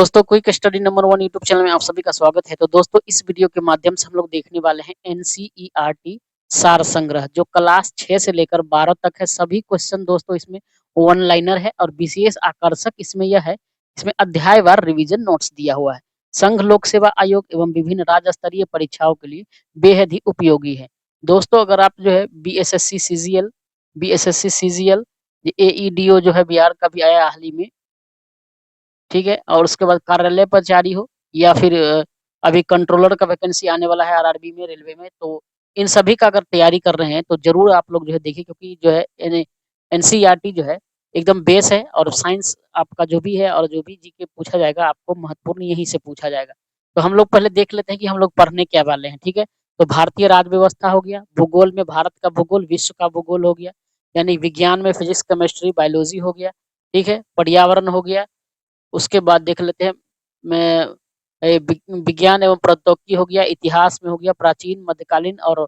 दोस्तों quick study number 1 YouTube channel में आप सभी का स्वागत है। तो दोस्तों इस वीडियो के माध्यम से हम लोग देखने वाले हैं एनसीईआरटी सार संग्रह जो क्लास 6 से लेकर 12 तक है। सभी क्वेश्चन दोस्तों इसमें वन लाइनर है और विशेष आकर्षक इसमें यह है, इसमें अध्यायवार रिवीजन नोट्स दिया हुआ है। संघ लोक सेवा आयोग एवं विभिन्न राज्य स्तरीय परीक्षाओं के लिए बेहद ही उपयोगी है। दोस्तों अगर आप जो है बीएसएससी सीजीएल, एईडीओ जो है बिहार का भी आया हाल ही में, ठीक है, और उसके बाद कार्यालय पर जारी हो या फिर अभी कंट्रोलर का वैकेंसी आने वाला है आरआरबी में, रेलवे में, तो इन सभी का अगर तैयारी कर रहे हैं तो जरूर आप लोग जो है देखिए, क्योंकि जो है एनसीईआरटी जो है एकदम बेस है और साइंस आपका जो भी है और जो भी जीके पूछा जाएगा आपको महत्वपूर्ण यहीं से पूछा जाएगा। तो हम लोग पहले देख लेते हैं कि हम लोग पढ़ने क्या वाले हैं। ठीक है, तो भारतीय राज्य व्यवस्था हो गया, भूगोल में भारत का भूगोल, विश्व का भूगोल हो गया, यानी विज्ञान में फिजिक्स, केमिस्ट्री, बायोलॉजी हो गया। ठीक है, पर्यावरण हो गया। उसके बाद देख लेते हैं मैं विज्ञान एवं प्रौद्योगिकी हो गया, इतिहास में हो गया, प्राचीन, मध्यकालीन और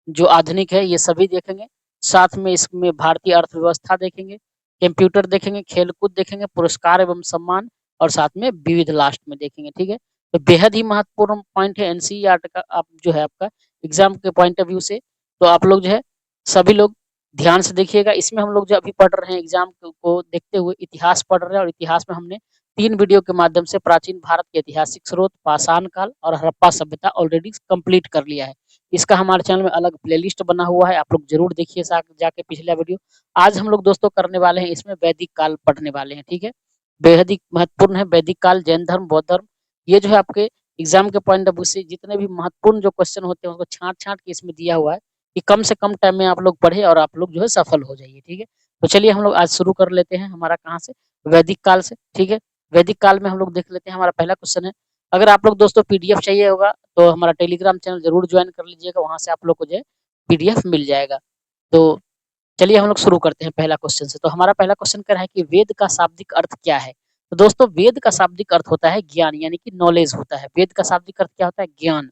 जो आधुनिक है ये सभी देखेंगे। साथ में इसमें भारतीय अर्थव्यवस्था देखेंगे, कंप्यूटर देखेंगे, खेलकूद देखेंगे, पुरस्कार एवं सम्मान, और साथ में विविध लास्ट में देखेंगे। ठीक है, तो बेहद ही महत्वपूर्ण पॉइंट है एनसीईआरटी का, आप जो है आपका एग्जाम के पॉइंट ऑफ व्यू से। तो आप लोग जो है सभी लोग ध्यान से देखिएगा। इसमें हम लोग जो अभी पढ़ रहे हैं एग्जाम को देखते हुए इतिहास पढ़ रहे हैं, और इतिहास में हमने 3 वीडियो के माध्यम से प्राचीन भारत के ऐतिहासिक स्रोत, पाषाण काल और हड़प्पा सभ्यता ऑलरेडी कंप्लीट कर लिया है। इसका हमारे चैनल में अलग प्लेलिस्ट बना हुआ है, आप लोग जरूर देखिए जाके पिछला वीडियो। आज हम लोग दोस्तों करने वाले हैं, इसमें वैदिक काल पढ़ने वाले हैं। ठीक है, बेहद ही महत्वपूर्ण है वैदिक काल, जैन धर्म, बौद्ध धर्म। ये जो है आपके एग्जाम के पॉइंट ऑफ व्यू से जितने भी महत्वपूर्ण जो क्वेश्चन होते हैं उसको छांट छांट के इसमें दिया हुआ है कि कम से कम टाइम में आप लोग पढ़े और आप लोग जो है सफल हो जाइए। ठीक है, तो चलिए हम लोग आज शुरू कर लेते हैं हमारा कहाँ से, वैदिक काल से। ठीक है, वैदिक काल में हम लोग देख लेते हैं। हमारा पहला क्वेश्चन है, अगर आप लोग दोस्तों पीडीएफ चाहिए होगा तो हमारा टेलीग्राम चैनल जरूर ज्वाइन कर लीजिएगा, वहां से आप लोग को जो है पीडीएफ मिल जाएगा। तो चलिए हम लोग शुरू करते हैं पहला क्वेश्चन से। तो हमारा पहला क्वेश्चन कर रहा है कि वेद का शाब्दिक अर्थ क्या है। तो दोस्तों वेद का शाब्दिक अर्थ होता है ज्ञान, यानी कि नॉलेज होता है। वेद का शाब्दिक अर्थ क्या होता है? ज्ञान।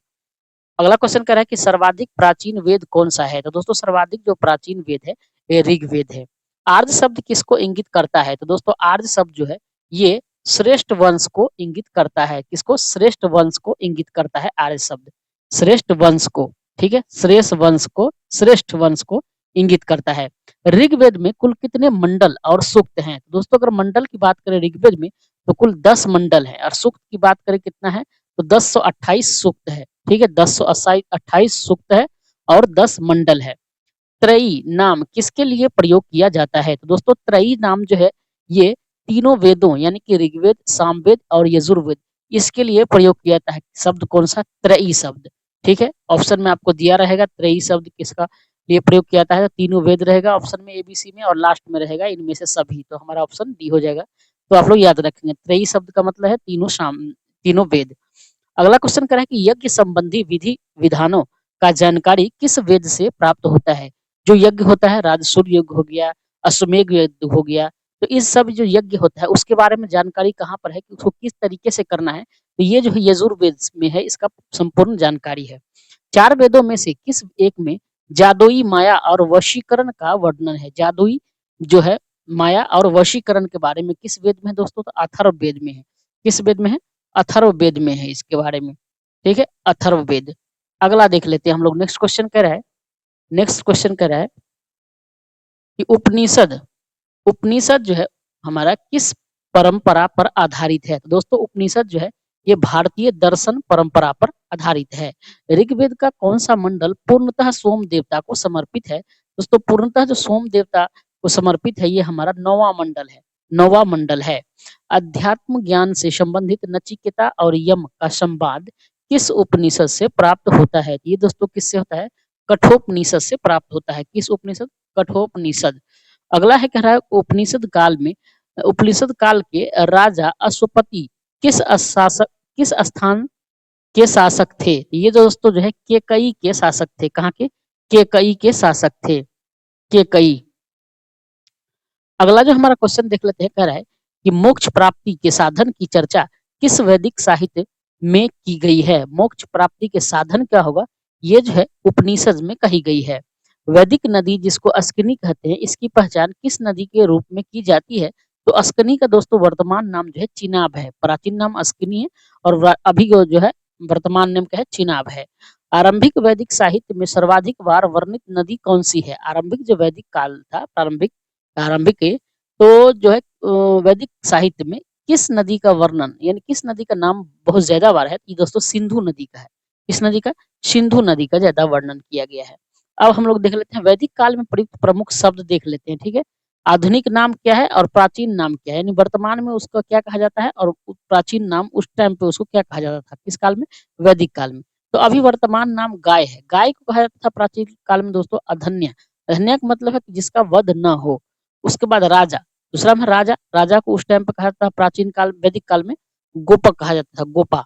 अगला क्वेश्चन कर रहा है कि सर्वाधिक प्राचीन वेद कौन सा है। तो दोस्तों सर्वाधिक जो प्राचीन वेद है ये ऋग्वेद है। आर्य शब्द किसको इंगित करता है? तो दोस्तों आर्य शब्द जो है ये श्रेष्ठ वंश को इंगित करता है। किसको? श्रेष्ठ वंश को इंगित करता है आर्य शब्द, श्रेष्ठ वंश को। ठीक है, श्रेष्ठ वंश को इंगित करता है। ऋग्वेद में कुल कितने मंडल और सूक्त हैं? तो दोस्तों अगर मंडल की बात करें ऋग्वेद में तो कुल 10 मंडल है, और सूक्त की बात करें कितना है तो 1028 सूक्त है। ठीक है, 1028 सूक्त है और 10 मंडल है। त्रयी नाम किसके लिए प्रयोग किया जाता है? तो दोस्तों त्रयी नाम जो है ये तीनों वेदों यानी कि ऋग्वेद, सामवेद और यजुर्वेद, इसके लिए प्रयोग किया जाता है। शब्द कौन सा? त्रयी शब्द। ठीक है, ऑप्शन में आपको दिया रहेगा त्रयी शब्द किसका लिए प्रयोग किया जाता है। तीनों वेद रहेगा ऑप्शन में, एबीसी में, और लास्ट में रहेगा इनमें से सभी। तो हमारा ऑप्शन डी हो जाएगा। तो आप लोग याद रखेंगे त्रयी शब्द का मतलब है तीनों वेद। अगला क्वेश्चन कर रहा है कि यज्ञ संबंधी विधि विधानों का जानकारी किस वेद से प्राप्त होता है? जो यज्ञ होता है, राजसूय यज्ञ हो गया, अश्वमेध यज्ञ हो गया, तो इस सब जो यज्ञ होता है उसके बारे में जानकारी कहाँ पर है कि उसको किस तरीके से करना है, तो ये जो है यजुर्वेद में है, इसका संपूर्ण जानकारी है। 4 वेदों में से किस एक में जादुई माया और वशीकरण का वर्णन है? जादुई जो है माया और वशीकरण के बारे में किस वेद में है दोस्तों? तो अथर्ववेद में है। किस वेद में है? अथर्ववेद में है इसके बारे में। ठीक है, अथर्ववेद। अगला देख लेते हैं हम लोग। नेक्स्ट क्वेश्चन कह रहा है, कि उपनिषद उपनिषद जो है हमारा किस परंपरा पर आधारित है? तो दोस्तों उपनिषद जो है ये भारतीय दर्शन परंपरा पर आधारित है। ऋग्वेद का कौन सा मंडल पूर्णतः सोम देवता को समर्पित है? दोस्तों पूर्णतः जो सोम देवता को समर्पित है ये हमारा 9वां मंडल है, 9वां मंडल है। अध्यात्म ज्ञान से संबंधित नचिकेता और यम का संवाद किस उपनिषद से प्राप्त होता है? ये दोस्तों किससे होता है? कठोपनिषद से प्राप्त होता है। किस उपनिषद? कठोपनिषद। अगला है कह रहा है उपनिषद काल के राजा अश्वपति किस स्थान के शासक थे? ये दोस्तों जो है केकई के शासक थे। कहाँ के? केकई के शासक थे, केकई। अगला जो हमारा क्वेश्चन देख लेते हैं, कह रहा है कि मोक्ष प्राप्ति के साधन की चर्चा किस वैदिक साहित्य में की गई है? मोक्ष प्राप्ति के साधन क्या होगा? ये जो है उपनिषद में कही गई है। वैदिक नदी जिसको अस्किनी कहते हैं, इसकी पहचान किस नदी के रूप में की जाती है? तो अस्कनी का दोस्तों वर्तमान नाम जो है चिनाब है, प्राचीन नाम अस्कनी है और अभी जो है वर्तमान नाम क्या है, चिनाब है। आरंभिक वैदिक साहित्य में सर्वाधिक बार वर्णित नदी कौन सी है? आरंभिक जो वैदिक काल था, प्रारंभिक आरंभिक तो जो है वैदिक साहित्य में किस नदी का वर्णन यानी किस नदी का नाम बहुत ज्यादा बार है? ये दोस्तों सिंधु नदी का है। किस नदी का? सिंधु नदी का ज्यादा वर्णन किया गया है। अब हम लोग देख लेते हैं वैदिक काल में प्रयुक्त प्रमुख शब्द देख लेते हैं, ठीक है। आधुनिक नाम क्या है और प्राचीन नाम क्या है, यानी वर्तमान में उसको क्या कहा जाता है और प्राचीन नाम उस टाइम पे उसको क्या कहा जाता था, किस काल में? वैदिक काल में। तो अभी वर्तमान नाम गाय है, गाय को कहा जाता था प्राचीन काल में दोस्तों अधन्य। अधन्य का मतलब है कि जिसका वध न हो। उसके बाद राजा, दूसरा में राजा, राजा को उस टाइम पे कहा जाता था प्राचीन काल वैदिक काल में गोपक कहा जाता था, गोपा।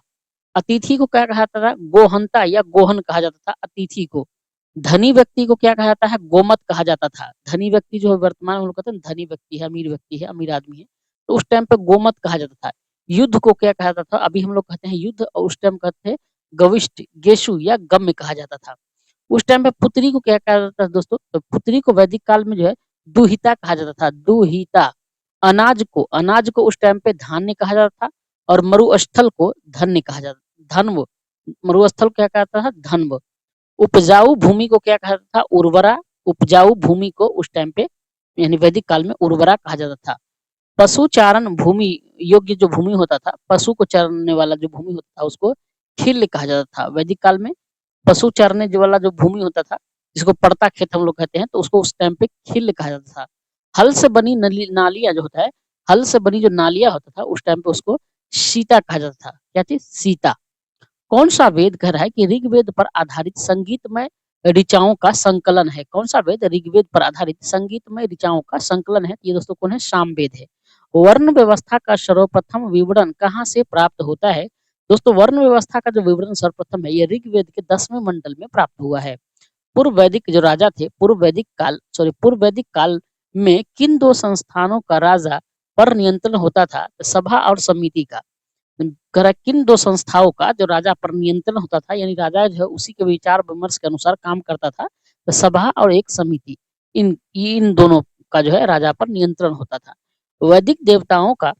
अतिथि को क्या कहा जाता था? गोहंता या गोहन कहा जाता था अतिथि को। धनी व्यक्ति को क्या कहा जाता है? गोमत कहा जाता था। धनी व्यक्ति जो है वर्तमान में हम लोग कहते हैं धनी व्यक्ति है, अमीर व्यक्ति है, अमीर आदमी है, तो उस टाइम पे गोमत कहा जाता था। युद्ध को क्या कहा जाता था? अभी हम लोग कहते हैं युद्ध और उस टाइम कहते हैं गविष्ट, गेशु या गम्य कहा जाता था। उस टाइम पे पुत्री को क्या कहा जाता था दोस्तों? तो पुत्री को वैदिक काल में जो है दुहिता कहा जाता था, दुहिता। अनाज को उस टाइम पे धान्य कहा जाता था और मरुस्थल को धन्य कहा जाता, धन्व। मरुस्थल क्या कहता था? धन्व। उपजाऊ भूमि को क्या कहा जाता था? उर्वरा। उपजाऊ भूमि को उस टाइम पे यानी वैदिक काल में उर्वरा कहा जाता था। पशु चारण भूमि योग्य जो भूमि होता था, पशु को चरने वाला जो भूमि होता था उसको खिल्य कहा जाता था वैदिक काल में। पशु चरने जो वाला जो भूमि होता था जिसको पड़ता खेत हम लोग कहते हैं, तो उसको उस टाइम पे खिल्य कहा जाता था। हल से बनी नालियां जो होता है, हल से बनी जो नालियां होता था उस टाइम पे उसको सीता कहा जाता था। क्या चीज? सीता। कौन सा वेद कह रहा है कि ऋग्वेद पर आधारित संगीतमय ऋचाओं का संकलन है? कौन सा वेद ऋग्वेद पर आधारित संगीतमय ऋचाओं का संकलन है? ये दोस्तों कौन है? सामवेद है। वर्ण व्यवस्था का सर्वप्रथम विवरण कहाँ से प्राप्त होता है? दोस्तों वर्ण व्यवस्था का जो विवरण सर्वप्रथम है ये ऋग्वेद के 10वें मंडल में प्राप्त हुआ है। पूर्व वैदिक जो राजा थे, पूर्व वैदिक काल में किन दो संस्थानों का राजा पर नियंत्रण होता था? सभा और समिति का। किन दो संस्थाओं का जो राजा पर नियंत्रण होता था, यानी राजा जो है उसी के विचार विमर्श के अनुसार काम करता था, तो सभा और एक समिति, इन दोनों का जो है राजा पर नियंत्रण होता था। वैदिक देवताओं का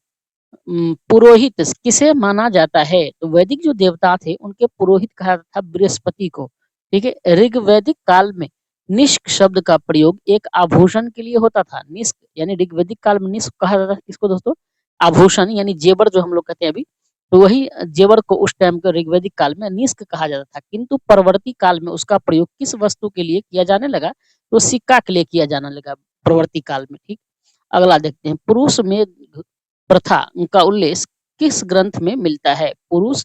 पुरोहित किसे माना जाता है? तो वैदिक जो देवता थे उनके पुरोहित कहा जाता था बृहस्पति को। ठीक है। ऋग्वैदिक काल में निष्क शब्द का प्रयोग एक आभूषण के लिए होता था। निष्क यानी ऋग्वैदिक काल में निष्क कहा जाता था किसको दोस्तों? आभूषण यानी जेवर जो हम लोग कहते हैं अभी, तो वही जेवर को उस टाइम के ऋग्वैदिक काल में निष्क कहा जाता था। किंतु परवर्ती काल में उसका प्रयोग किस वस्तु के लिए किया जाने लगा? तो सिक्का के लिए किया जाने लगा परवर्ती काल में। ठीक। अगला देखते हैं, पुरुष में प्रथा का उल्लेख किस ग्रंथ में मिलता है? पुरुष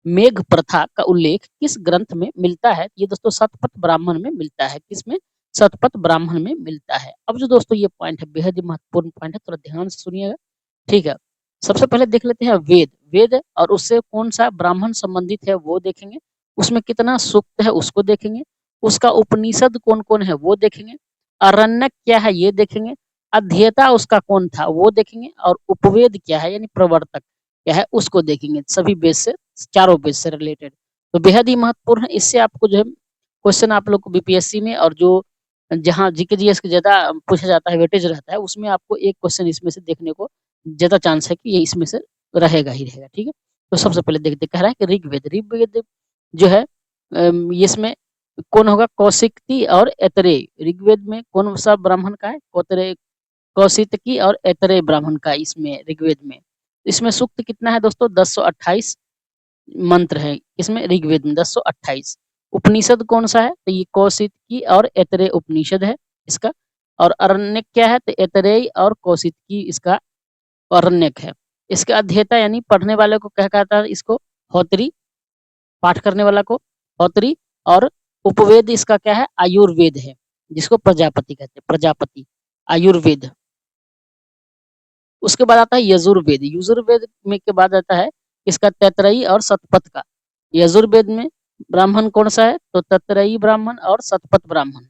मेघ प्रथा का उल्लेख किस ग्रंथ में मिलता है? ये दोस्तों शतपथ ब्राह्मण में मिलता है। किसमें? शतपथ ब्राह्मण में मिलता है। अब जो दोस्तों ये पॉइंट है बेहद ही महत्वपूर्ण पॉइंट है, थोड़ा ध्यान से सुनिएगा। ठीक है। सबसे पहले देख लेते हैं वेद। वेद और उससे कौन सा ब्राह्मण संबंधित है वो देखेंगे। उसमें कितना सूक्त है उसको देखेंगे। उसका उपनिषद कौन कौन है वो देखेंगे। अरण्यक क्या है ये देखेंगे। अध्येता उसका कौन था वो देखेंगे। और उपवेद क्या है यानी प्रवर्तक क्या है उसको देखेंगे। सभी वेद से, चारों वेद से रिलेटेड, तो बेहद ही महत्वपूर्ण है। इससे आपको जो है क्वेश्चन आप लोग को बीपीएससी में और जो जहाँ जीके जीएस के ज्यादा पूछा जाता है, वेटेज रहता है, उसमें आपको एक क्वेश्चन इसमें से देखने को ज्यादा चांस है कि ये इसमें से रहेगा ही रहेगा। ठीक है। तो सबसे पहले देखते कह रहा है कि ऋग्वेद। ऋग्वेद जो है इसमें कौन होगा? कौशिकी और ऐतरेय। ऋग्वेद में कौन सा ब्राह्मण का है? कौशिकी और ऐतरेय ब्राह्मण का इसमें ऋग्वेद में। इसमें सूक्त कितना है दोस्तों? 1028 मंत्र है। इसमें ऋग्वेद में 1028। उपनिषद कौन सा है? तो ये कौशिकी और ऐतरेय उपनिषद है इसका। और अरण्यक क्या है? तो ऐतरेय और कौशिकी इसका अरण्यक है। इसके अध्येता यानी पढ़ने वाले को क्या कहता है? इसको होत्री, पाठ करने वाला को होत्री। और उपवेद इसका क्या है? आयुर्वेद है, जिसको प्रजापति कहते हैं, प्रजापति, आयुर्वेद। उसके बाद आता है यजुर्वेद। यजुर्वेद में के बाद आता है इसका तैतरई और शतपथ का। यजुर्वेद में ब्राह्मण कौन सा है? तो तैतरई ब्राह्मण और शतपथ ब्राह्मण।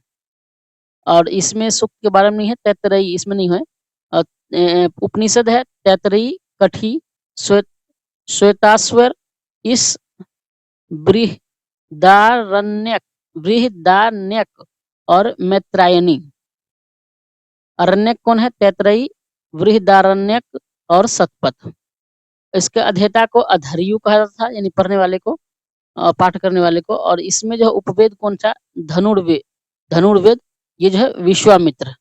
और इसमें सूक्त के बारे में नहीं है, तैतरई इसमें नहीं है। उपनिषद है तैतरई, कठी, श्वेताश्वर, इस, बृहदारण्यक, बृहदारण्यक और मैत्रायणी। अरण्यक कौन है? तैतरई, बृहदारण्यक और शतपथ। इसके अध्येता को अधर्यु कहा जाता था, यानी पढ़ने वाले को, पाठ करने वाले को। और इसमें जो है उपवेद कौन सा? धनुर्वेद। धनुर्वेद ये जो है विश्वामित्र।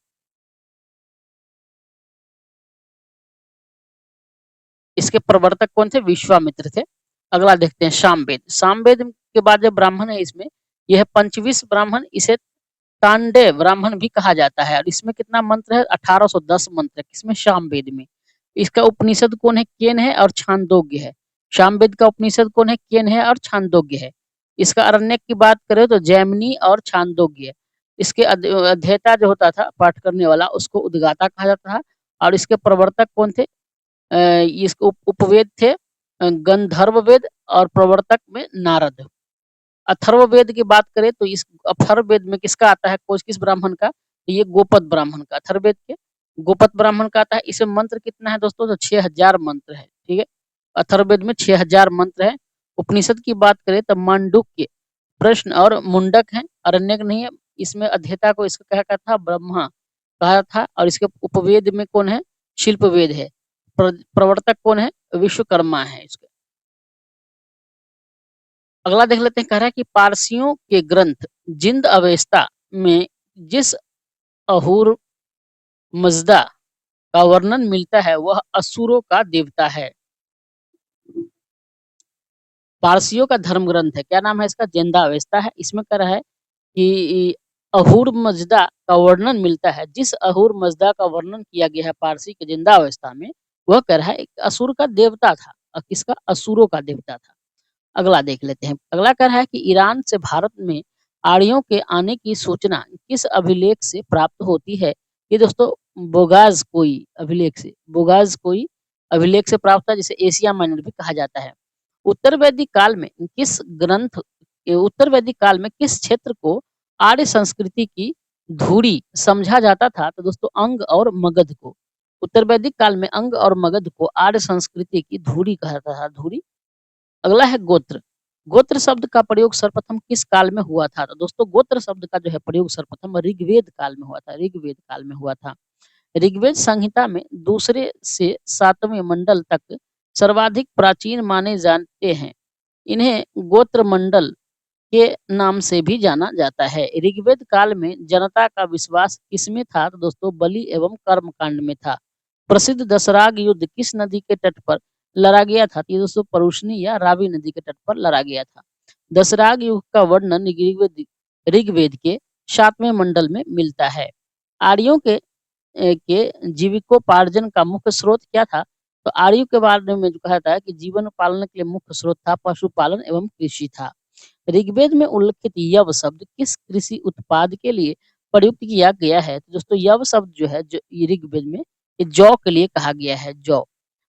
इसके प्रवर्तक कौन थे? विश्वामित्र थे। अगला देखते हैं सामवेद। सामवेद के बाद जो ब्राह्मण है इसमें, यह है पंचविश ब्राह्मण। इसे तांडव ब्राह्मण भी कहा जाता है। और इसमें कितना मंत्र है? 1810 मंत्र है। किसमें? सामवेद में। इसका उपनिषद कौन है? केन है और छांदोग्य है। सामवेद का उपनिषद कौन है? केन है और छांदोग्य है। इसका अरण्यक की बात करें तो जैमिनी और छांदोग्य। इसके अध्येता जो होता था, पाठ करने वाला, उसको उद्गाता कहा जाता था। और इसके प्रवर्तक कौन थे? इसके उपवेद थे गंधर्व वेद, और प्रवर्तक में नारद। अथर्ववेद की बात करें तो इस अथर्ववेद में किसका आता है? कोई किस ब्राह्मण का? तो ये गोपद ब्राह्मण का। अथर्ववेद के गोपद ब्राह्मण का आता है। इसमें मंत्र कितना है दोस्तों? तो 6000 मंत्र है। ठीक है, अथर्ववेद में 6000 मंत्र है। उपनिषद की बात करें तो मांडुक्य, प्रश्न और मुंडक है, अरण्यक नहीं है। इसमें अध्येता को इसका क्या कहा था? ब्रह्मा कहा था। और इसके उपवेद में कौन है? शिल्पवेद है। प्रवर्तक कौन है? विश्वकर्मा है इसके। अगला देख लेते हैं। कह रहा है कि पारसियों के ग्रंथ जिंद अवेस्ता में जिस अहूर मजदा का वर्णन मिलता है वह असुरों का देवता है। पारसियों का धर्म ग्रंथ है। क्या नाम है इसका? जिंदा अवेस्ता है। इसमें कह रहा है कि अहूर मजदा का वर्णन मिलता है। जिस अहूर मजदा का वर्णन किया गया है पारसी के जिंदा अवस्था में, वह कह रहा है एक असुर का देवता था। और किसका? असुरों का देवता था। अगला देख लेते हैं। अगला कह रहा है कि ईरान से भारत में आर्यों के आने की सूचना किस अभिलेख से प्राप्त होती है? ये दोस्तों बोगाज कोई अभिलेख से, बोगाज कोई अभिलेख से प्राप्त है, जिसे एशिया माइनर भी कहा जाता है। उत्तर वैदिक काल में किस ग्रंथ उत्तर वैदिक काल में किस क्षेत्र को आर्य संस्कृति की धुरी समझा जाता था? तो दोस्तों अंग और मगध को। उत्तर वैदिक काल में अंग और मगध को आर्य संस्कृति की धुरी कहता था। धुरी। अगला है गोत्र। गोत्र शब्द का प्रयोग सर्वप्रथम किस काल में हुआ था? तो दोस्तों गोत्र शब्द का जो है प्रयोग सर्वप्रथम ऋग्वेद काल में हुआ था। ऋग्वेद काल में हुआ था। ऋग्वेद संहिता में दूसरे से 7वें मंडल तक सर्वाधिक प्राचीन माने जाते हैं। इन्हें गोत्र मंडल के नाम से भी जाना जाता है। ऋग्वेद काल में जनता का विश्वास किसमें था? तो दोस्तों बलि एवं कर्मकांड में था। प्रसिद्ध दशराग युद्ध किस नदी के तट पर लड़ा गया था? तो ये दोस्तों परुष्णी या रावी नदी के तट पर लड़ा गया था। दशराग युद्ध का वर्णन ऋग्वेद के 7वें मंडल में मिलता है। आर्यों के जीविकोपार्जन का मुख्य स्रोत क्या था? तो आर्यों के बारे में जो कहा था कि जीवन पालन के लिए मुख्य स्रोत था पशुपालन एवं कृषि था। ऋग्वेद में उल्लेखित यव शब्द किस कृषि उत्पाद के लिए प्रयुक्त किया गया है? तो दोस्तों यव शब्द जो है, जो ऋग्वेद में, ये जौ के लिए कहा गया है। जौ।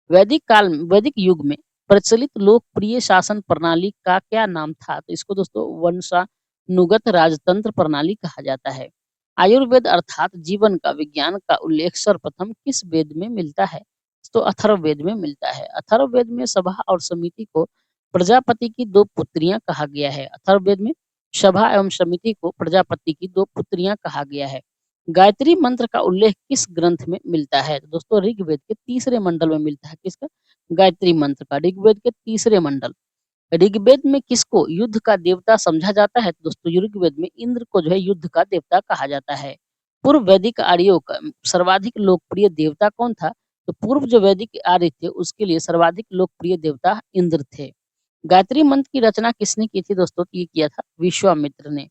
वैदिक युग में प्रचलित लोकप्रिय शासन प्रणाली का क्या नाम था? तो इसको दोस्तों वंशानुगत राजतंत्र प्रणाली कहा जाता है। आयुर्वेद अर्थात जीवन का विज्ञान का उल्लेख सर्वप्रथम किस वेद में मिलता है? तो अथर्ववेद में मिलता है। अथर्ववेद में सभा और समिति को प्रजापति की दो पुत्रियां कहा गया है। अथर्ववेद में सभा एवं समिति को प्रजापति की दो पुत्रियां कहा गया है। गायत्री मंत्र का उल्लेख किस ग्रंथ में मिलता है? तो दोस्तों ऋग्वेद के तीसरे मंडल में मिलता है। किसका? गायत्री मंत्र का। ऋग्वेद के तीसरे मंडल। ऋग्वेद में किसको युद्ध का देवता समझा जाता है? तो दोस्तों ऋग्वेद में इंद्र को जो है युद्ध का देवता कहा जाता है। पूर्व वैदिक आर्यों का सर्वाधिक लोकप्रिय देवता कौन था? तो पूर्व जो वैदिक आर्य थे उसके लिए सर्वाधिक लोकप्रिय देवता इंद्र थे। गायत्री मंत्र की रचना किसने की थी दोस्तों? ये किया था विश्वामित्र ने।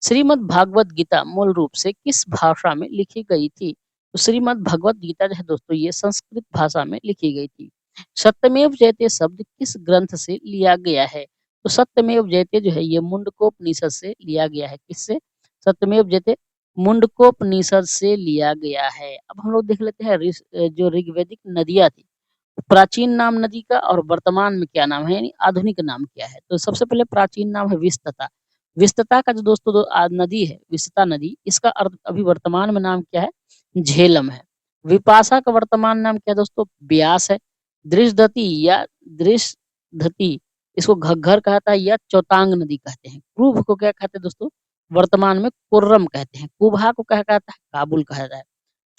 श्रीमद् भागवत गीता मूल रूप से किस भाषा में लिखी गई थी? तो श्रीमद् भगवत गीता जो है दोस्तों ये संस्कृत भाषा में लिखी गई थी। सत्यमेव जयते शब्द किस ग्रंथ से लिया गया है? तो सत्यमेव जयते जो है ये मुंडकोपनिषद से लिया गया है। किससे? सत्यमेव जयते मुंडकोपनिषद से लिया गया है। अब हम लोग देख लेते हैं जो ऋग्वैदिक नदियां थी, प्राचीन नाम नदी का और वर्तमान में क्या नाम है, यानी आधुनिक नाम क्या है। तो सबसे पहले प्राचीन नाम है विस्तता। विस्तता का जो दोस्तों नदी है, विस्तता नदी, इसका अर्थ अभी वर्तमान में नाम क्या है? झेलम है। विपाशा का वर्तमान नाम क्या है दोस्तों? ब्यास है। दृशदती या दृशधती, इसको घग्घर कहता है या चौतांग नदी कहते हैं। क्रूब को क्या कहते हैं दोस्तों? वर्तमान में कुर्रम कहते हैं। कुबहा को क्या कहता है? काबुल कहता है।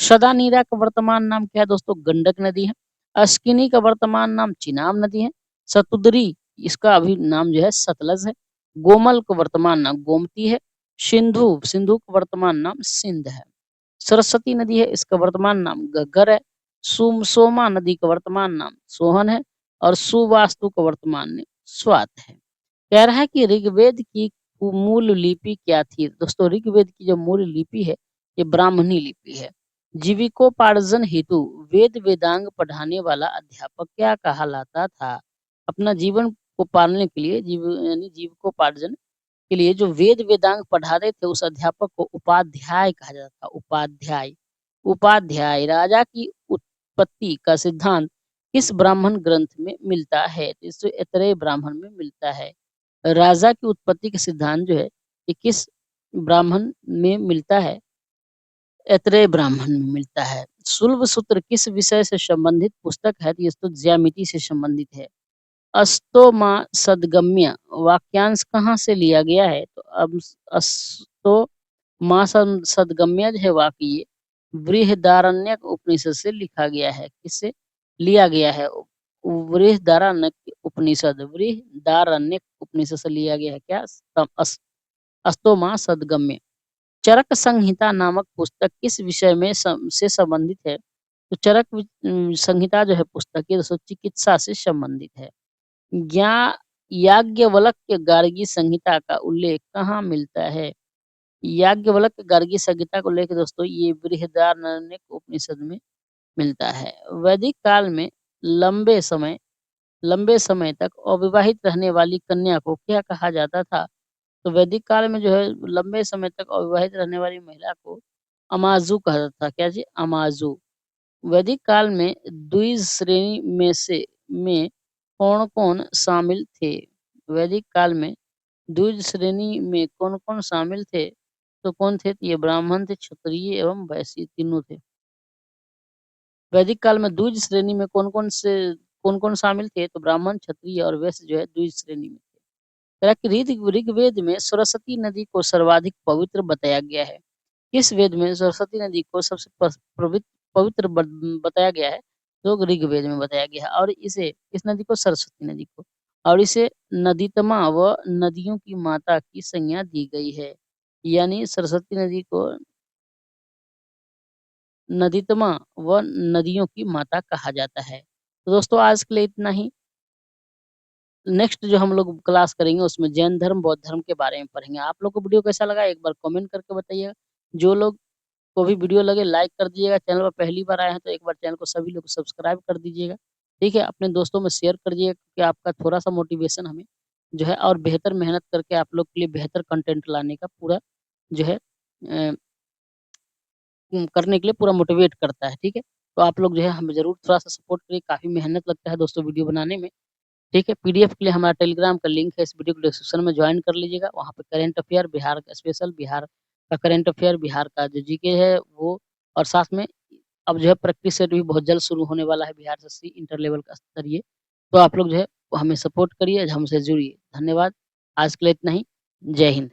सदानीरा का वर्तमान नाम क्या है दोस्तों? गंडक नदी है। अस्किनी का वर्तमान नाम चिनाब नदी है। सतुदरी इसका अभी नाम जो है सतलज है। गोमल का वर्तमान नाम गोमती है। सिंधु सिंधु का वर्तमान नाम सिंध है। सरस्वती नदी है, इसका वर्तमान नाम घग्गर है। सोमा नदी का वर्तमान नाम सोहन है। और सुवास्तु का वर्तमान नाम स्वात है। कह रहा है कि ऋग्वेद की मूल लिपि क्या थी? दोस्तों ऋग्वेद की जो मूल लिपि है ये ब्राह्मणी लिपि है। जीविकोपार्जन हेतु वेद वेदांग पढ़ाने वाला अध्यापक क्या कहलाता था? अपना जीवन को पालने के लिए यानी जीविकोपार्जन के लिए जो वेद वेदांग पढ़ाते थे उस अध्यापक को उपाध्याय कहा जाता था। उपाध्याय उपाध्याय राजा की उत्पत्ति का सिद्धांत किस ब्राह्मण ग्रंथ में मिलता है? तो इस ऐतरेय ब्राह्मण में मिलता है। राजा की उत्पत्ति का सिद्धांत जो है ये किस ब्राह्मण में मिलता है? ऐतरेय ब्राह्मण में मिलता है। शुल्ब सूत्र किस विषय से संबंधित पुस्तक है? तो ये तो ज्यामिति से संबंधित है। अस्तोमा सद्गम्य वाक्यांश कहाँ से लिया गया है? तो अब अस्तोमा सद्गम्य जो है वाक्य ये बृहदारण्यक उपनिषद से लिखा गया है। किससे लिया गया है? बृहदारण्यक उपनिषद से लिया गया है। क्या? अस्तोमा सद्गम्य। चरक संहिता नामक पुस्तक किस विषय में से संबंधित है? तो चरक संहिता जो है पुस्तक ये दोस्तों चिकित्सा से संबंधित है। ज्ञा याज्ञवल्क्य गार्गी संहिता का उल्लेख कहाँ मिलता है? याज्ञवल्क्य गार्गी संहिता को लेकर दोस्तों ये बृहदारण्यक उपनिषद में मिलता है। वैदिक काल में लंबे समय तक अविवाहित रहने वाली कन्या को क्या कहा जाता था? तो वैदिक काल में जो है लंबे समय तक अविवाहित रहने वाली महिला को अमाजू कहा जाता था। क्या जी? अमाजू। वैदिक काल में द्विज श्रेणी में कौन-कौन शामिल थे? वैदिक काल में द्विज श्रेणी में कौन-कौन शामिल थे? तो कौन थे? तो ये ब्राह्मण थे, क्षत्रिय एवं वैश्य तीनों थे। वैदिक काल में द्विज श्रेणी में कौन-कौन शामिल थे? तो ब्राह्मण, क्षत्रिय और वैश्य जो है द्विज श्रेणी में थे। कह कि ऋग्वेद में सरस्वती नदी को सर्वाधिक पवित्र बताया गया है। किस वेद में सरस्वती नदी को सबसे पवित्र बताया गया है? तो ऋग्वेद में बताया गया है। और इसे इस नदी को सरस्वती नदी को और इसे नदीतमा व नदियों की माता की संज्ञा दी गई है। यानी सरस्वती नदी को नदीतमा व नदियों की माता कहा जाता है। तो दोस्तों आज के लिए इतना ही। नेक्स्ट जो हम लोग क्लास करेंगे उसमें जैन धर्म, बौद्ध धर्म के बारे में पढ़ेंगे। आप लोग को वीडियो कैसा लगा एक बार कमेंट करके बताइएगा। जो लोग को भी वीडियो लगे लाइक कर दीजिएगा। चैनल पर पहली बार आए हैं तो एक बार चैनल को सभी लोग सब्सक्राइब कर दीजिएगा। ठीक है? अपने दोस्तों में शेयर कर दीजिएगा क्योंकि आपका थोड़ा-सा मोटिवेशन हमें जो है और बेहतर मेहनत करके आप लोग के लिए बेहतर कंटेंट लाने का पूरा जो है करने के लिए पूरा मोटिवेट करता है। ठीक है? तो आप लोग जो है हमें ज़रूर थोड़ा-सा सपोर्ट करिए। काफ़ी मेहनत लगता है दोस्तों वीडियो बनाने में। ठीक है? पीडीएफ के लिए हमारा टेलीग्राम का लिंक है इस वीडियो के डिस्क्रिप्शन में जॉइन कर लीजिएगा। वहाँ पे करंट अफेयर बिहार का स्पेशल बिहार का करंट अफेयर, बिहार का जो जीके है वो और साथ में अब जो है प्रैक्टिस सेट भी बहुत जल्द शुरू होने वाला है बिहार एसएससी इंटर लेवल का स्तरीय। तो आप लोग जो है हमें सपोर्ट करिए, हमसे जुड़िए। धन्यवाद। आज के लिए इतना ही। जय हिंद।